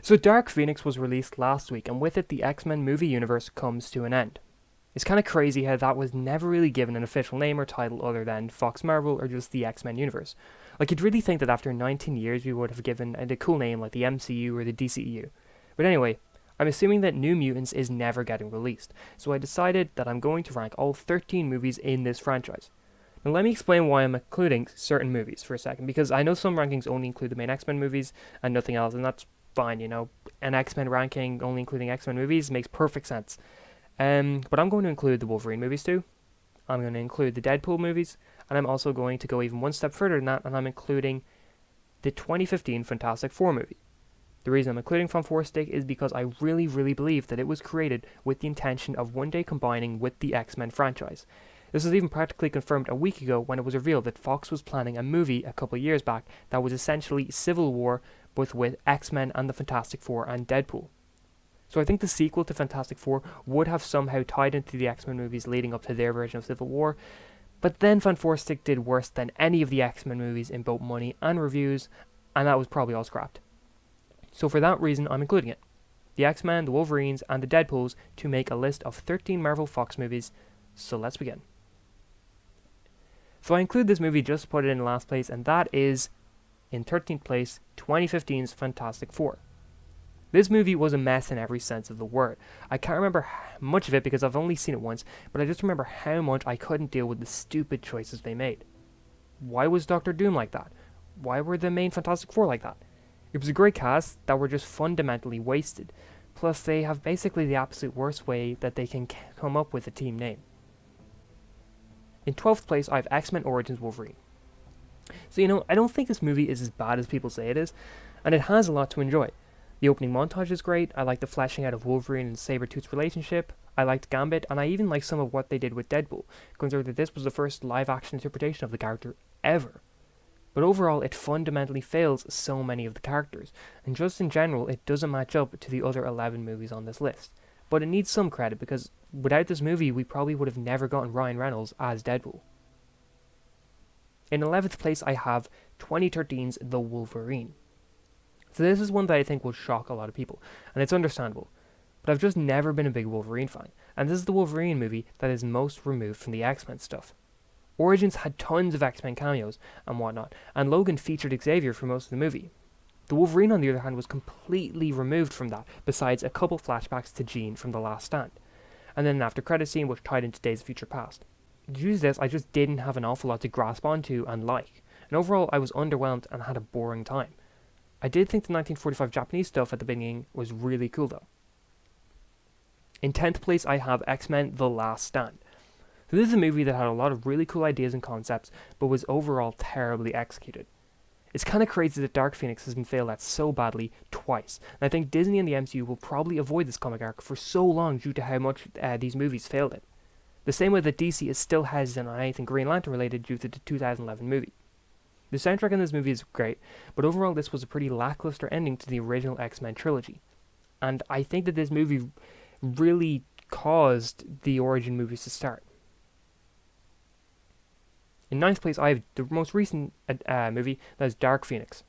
So Dark Phoenix was released last week, and with it the X-Men movie universe comes to an end. It's kind of crazy how that was never really given an official name or title other than Fox Marvel or just the X-Men universe. Like, you'd really think that after 19 years we would have given it a cool name like the MCU or the DCEU. But anyway, I'm assuming that New Mutants is never getting released, so I decided that I'm going to rank all 13 movies in this franchise. Now let me explain why I'm including certain movies for a second, because I know some rankings only include the main X-Men movies and nothing else, and that's fine, you know. An X-Men ranking only including X-Men movies makes perfect sense. But I'm going to include the Wolverine movies too. I'm going to include the Deadpool movies, and I'm also going to go even one step further than that, and I'm including the 2015 Fantastic Four movie. The reason I'm including Fantastic is because I really believe that it was created with the intention of one day combining with the X-Men franchise. This was even practically confirmed a week ago when it was revealed that Fox was planning a movie a couple of years back that was essentially Civil War, but with X-Men and the Fantastic Four and Deadpool. So I think the sequel to Fantastic Four would have somehow tied into the X-Men movies leading up to their version of Civil War, but then Fantastic did worse than any of the X-Men movies in both money and reviews, and that was probably all scrapped. So for that reason, I'm including it. The X-Men, the Wolverines, and the Deadpools to make a list of 13 Marvel Fox movies, so let's begin. So I include this movie just to put it in last place, and that is, in 13th place, 2015's Fantastic Four. This movie was a mess in every sense of the word. I can't remember much of it because I've only seen it once, but I just remember how much I couldn't deal with the stupid choices they made. Why was Doctor Doom like that? Why were the main Fantastic Four like that? It was a great cast that were just fundamentally wasted. Plus, they have basically the absolute worst way that they can come up with a team name. In 12th place, I have X-Men Origins Wolverine. So, you know, I don't think this movie is as bad as people say it is, and it has a lot to enjoy. The opening montage is great, I like the fleshing out of Wolverine and Sabretooth's relationship, I liked Gambit, and I even liked some of what they did with Deadpool, considering that this was the first live-action interpretation of the character ever. But overall, it fundamentally fails so many of the characters, and just in general, it doesn't match up to the other 11 movies on this list. But it needs some credit, because without this movie, we probably would have never gotten Ryan Reynolds as Deadpool. In 11th place, I have 2013's The Wolverine. So this is one that I think will shock a lot of people, and it's understandable. But I've just never been a big Wolverine fan, and this is the Wolverine movie that is most removed from the X-Men stuff. Origins had tons of X-Men cameos and whatnot, and Logan featured Xavier for most of the movie. The Wolverine, on the other hand, was completely removed from that, besides a couple flashbacks to Jean from The Last Stand, and then an after-credit scene which tied into Days of Future Past. Due to this, I just didn't have an awful lot to grasp onto and like, and overall I was underwhelmed and had a boring time. I did think the 1945 Japanese stuff at the beginning was really cool though. In 10th place, I have X-Men The Last Stand. So this is a movie that had a lot of really cool ideas and concepts, but was overall terribly executed. It's kind of crazy that Dark Phoenix has been failed at so badly twice, and I think Disney and the MCU will probably avoid this comic arc for so long due to how much these movies failed it. The same way that DC is still hesitant on anything Green Lantern related due to the 2011 movie. The soundtrack in this movie is great, but overall this was a pretty lackluster ending to the original X-Men trilogy. And I think that this movie really caused the origin movies to start. In 9th place, I have the most recent movie, that is Dark Phoenix.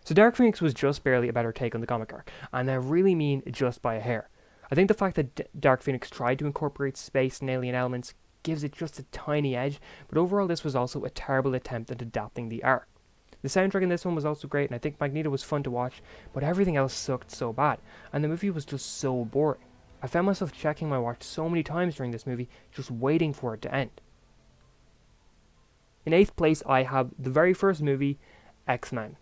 So Dark Phoenix was just barely a better take on the comic arc, and I really mean just by a hair. I think the fact that Dark Phoenix tried to incorporate space and alien elements gives it just a tiny edge, but overall this was also a terrible attempt at adapting the arc. The soundtrack in this one was also great, and I think Magneto was fun to watch, but everything else sucked so bad, and the movie was just so boring. I found myself checking my watch so many times during this movie, just waiting for it to end. In 8th place, I have the very first movie, X-Men.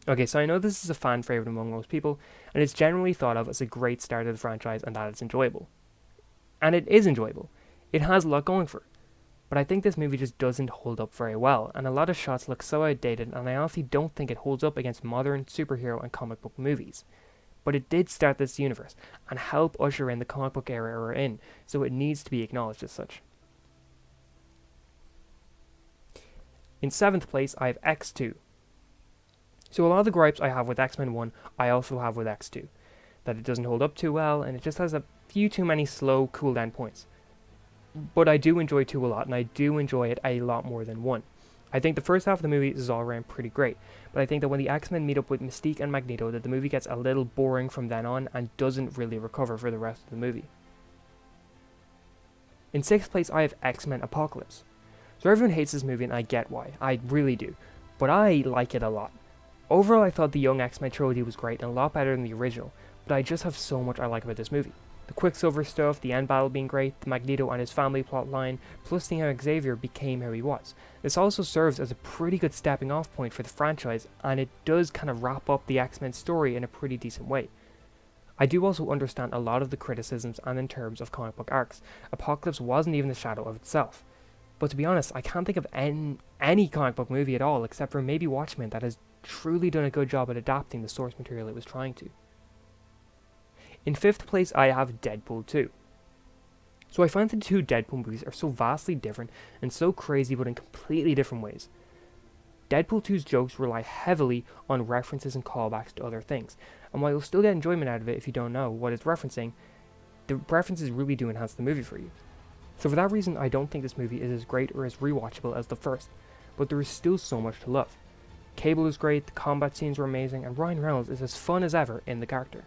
Okay, so I know this is a fan favourite among most people, and it's generally thought of as a great start to the franchise and that it's enjoyable. And it is enjoyable. It has a lot going for it. But I think this movie just doesn't hold up very well, and a lot of shots look so outdated, and I honestly don't think it holds up against modern superhero and comic book movies. But it did start this universe, and help usher in the comic book era we're in, so it needs to be acknowledged as such. In 7th place, I have X2. So a lot of the gripes I have with X-Men 1, I also have with X2. That it doesn't hold up too well, and it just has a few too many slow cooldown points. But I do enjoy 2 a lot, and I do enjoy it a lot more than 1. I think the first half of the movie is all around pretty great, but I think that when the X-Men meet up with Mystique and Magneto, that the movie gets a little boring from then on and doesn't really recover for the rest of the movie. In 6th place, I have X-Men Apocalypse. So everyone hates this movie and I get why, I really do, but I like it a lot. Overall, I thought the Young X-Men trilogy was great and a lot better than the original, but I just have so much I like about this movie. The Quicksilver stuff, the end battle being great, the Magneto and his family plotline, plus seeing how Xavier became who he was. This also serves as a pretty good stepping off point for the franchise, and it does kind of wrap up the X-Men story in a pretty decent way. I do also understand a lot of the criticisms, and in terms of comic book arcs, Apocalypse wasn't even the shadow of itself. But to be honest, I can't think of any comic book movie at all, except for maybe Watchmen, that has truly done a good job at adapting the source material it was trying to. In 5th place, I have Deadpool 2. So I find the two Deadpool movies are so vastly different and so crazy but in completely different ways. Deadpool 2's jokes rely heavily on references and callbacks to other things, and while you'll still get enjoyment out of it if you don't know what it's referencing, the references really do enhance the movie for you. So for that reason, I don't think this movie is as great or as rewatchable as the first, but there is still so much to love. Cable is great, the combat scenes were amazing, and Ryan Reynolds is as fun as ever in the character.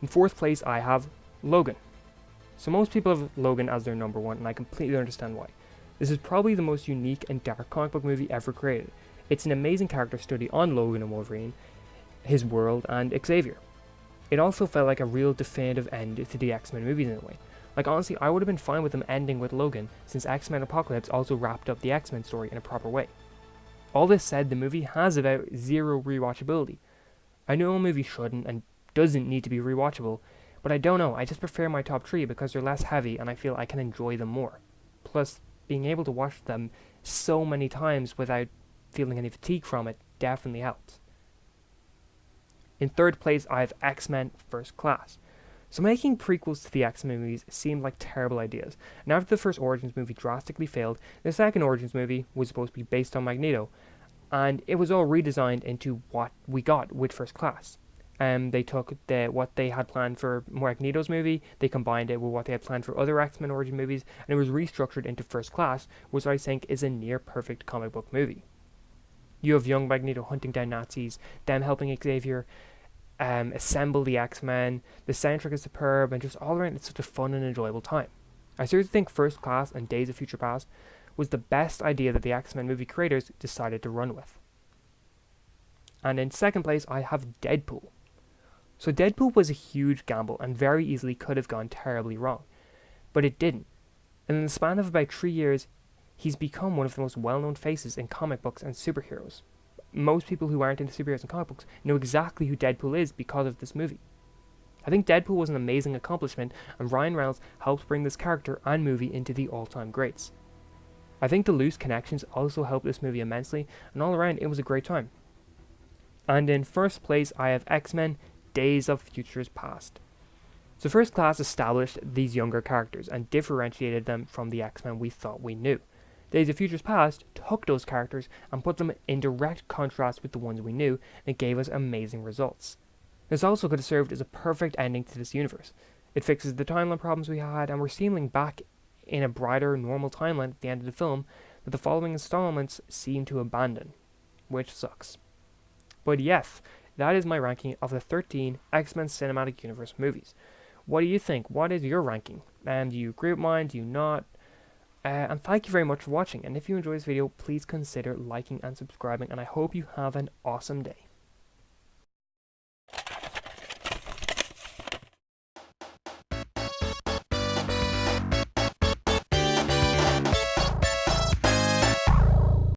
In 4th place, I have Logan. So most people have Logan as their number one, and I completely understand why. This is probably the most unique and dark comic book movie ever created. It's an amazing character study on Logan and Wolverine, his world, and Xavier. It also felt like a real definitive end to the X-Men movies in a way. Like honestly, I would have been fine with them ending with Logan, since X-Men Apocalypse also wrapped up the X-Men story in a proper way. All this said, the movie has about zero rewatchability. I know a movie shouldn't and doesn't need to be rewatchable, but I don't know, I just prefer my top 3 because they're less heavy and I feel I can enjoy them more. Plus, being able to watch them so many times without feeling any fatigue from it definitely helps. In 3rd place, I have X-Men First Class. So making prequels to the X-Men movies seemed like terrible ideas, and after the first Origins movie drastically failed, the second Origins movie was supposed to be based on Magneto, and it was all redesigned into what we got with First Class. They took what they had planned for Magneto's movie, they combined it with what they had planned for other X-Men origin movies, and it was restructured into First Class, which I think is a near-perfect comic book movie. You have young Magneto hunting down Nazis, them helping Xavier assemble the X-Men, the soundtrack is superb, and just all around it's such a fun and enjoyable time. I seriously think First Class and Days of Future Past was the best idea that the X-Men movie creators decided to run with. And in 2nd place, I have Deadpool. So Deadpool was a huge gamble and very easily could have gone terribly wrong, but it didn't. And in the span of about 3 years, he's become one of the most well-known faces in comic books and superheroes. Most people who aren't into superheroes and comic books know exactly who Deadpool is because of this movie. I think Deadpool was an amazing accomplishment, and Ryan Reynolds helped bring this character and movie into the all-time greats. I think the loose connections also helped this movie immensely, and all around it was a great time. And in 1st place, I have X-Men Days of Futures Past. So First Class established these younger characters and differentiated them from the X-Men we thought we knew. Days of Futures Past took those characters and put them in direct contrast with the ones we knew, and it gave us amazing results. This also could have served as a perfect ending to this universe. It fixes the timeline problems we had, and we're seeming back in a brighter, normal timeline at the end of the film that the following installments seem to abandon, which sucks. But yes, that is my ranking of the 13 X-Men Cinematic Universe movies. What do you think? What is your ranking? Do you agree with mine? Do you not? And thank you very much for watching. And if you enjoyed this video, please consider liking and subscribing. And I hope you have an awesome day.